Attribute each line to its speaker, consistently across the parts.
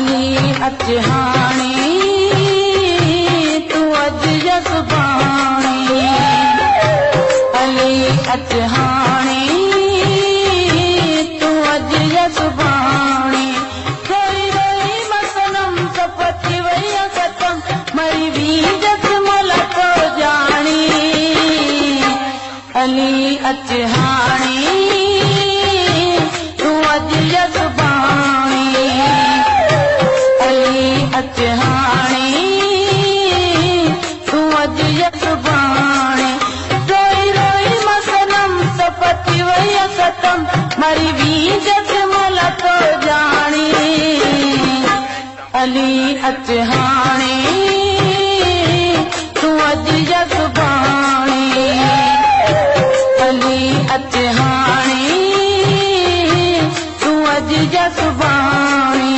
Speaker 1: अली अच हाणे तू अज सुभाणे अली अच हाणे तू अज सुभाणे रोई रोई मसनम सपति वई खतम मरी भी जसमल तो जानी अली अच हाणे तू अज सुभाणे अली अच हाणे तू अज सुभाणे रोई रोई मसनम सपति वई खतम मरी भी जसमल तो जानी अली अच हाणे तू अज सुभाणे अली अच हाणे तू अज सुभाणे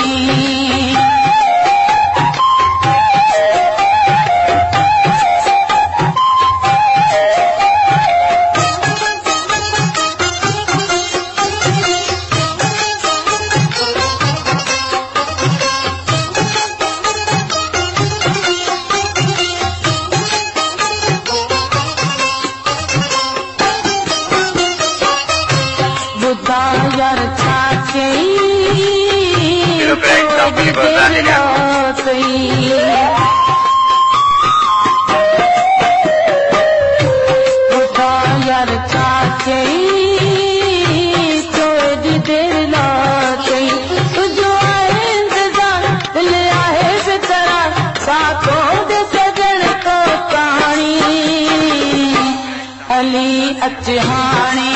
Speaker 1: यार छाचे यार छाचे थोड़ी देर लाते तुझो आहे इंतजार दिल आहे बेकरार साथो दे सजन को कहानी अली अच हाणे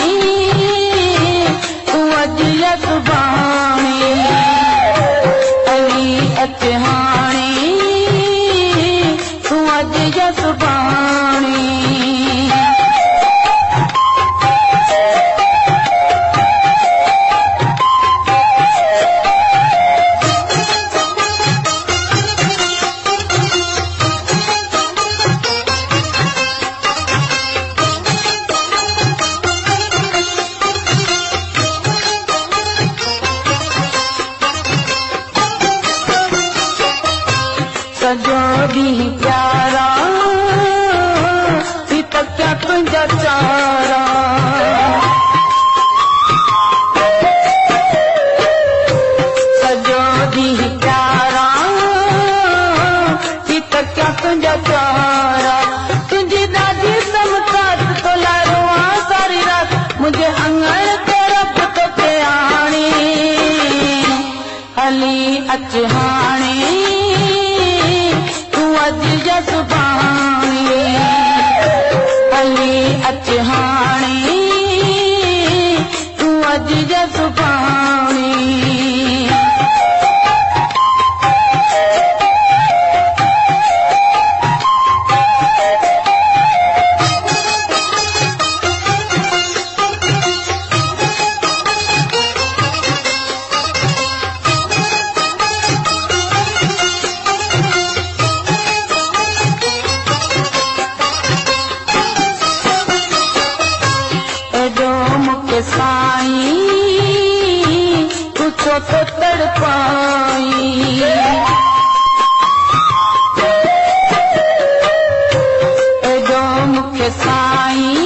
Speaker 1: सुभाणे अली अच हाणे तू अज सुभाणे सजो दी प्यारा क्या तुझा चारा सजो दी प्यारा क्या तुझा चारा तुझी दादी समकात तो लारो सारी रात मुझे अंगण तरफ तो प्याणी अली अच हाणे अज सुभाणे अली अच हाणे तू अज सुभाणे साईं कुछो तो तड़पाई एडो मुखे साईं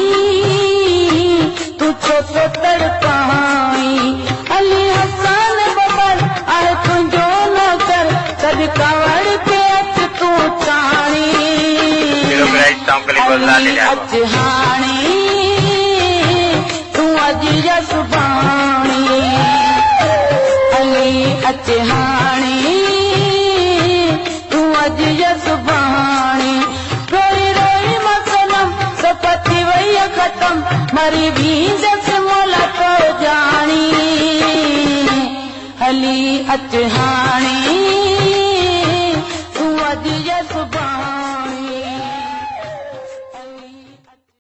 Speaker 1: तुझो तो तड़पाई अली हसन बबल आए तुझो नौकर कद कवड़ पे अच तू चाणी अली अच हाणे अज सुभाणे अली अच हाणे तू अज सुभाणे रोई रोई मसनम सपति वई खतम मरी भी जसमल तो जानी अली अच हाणे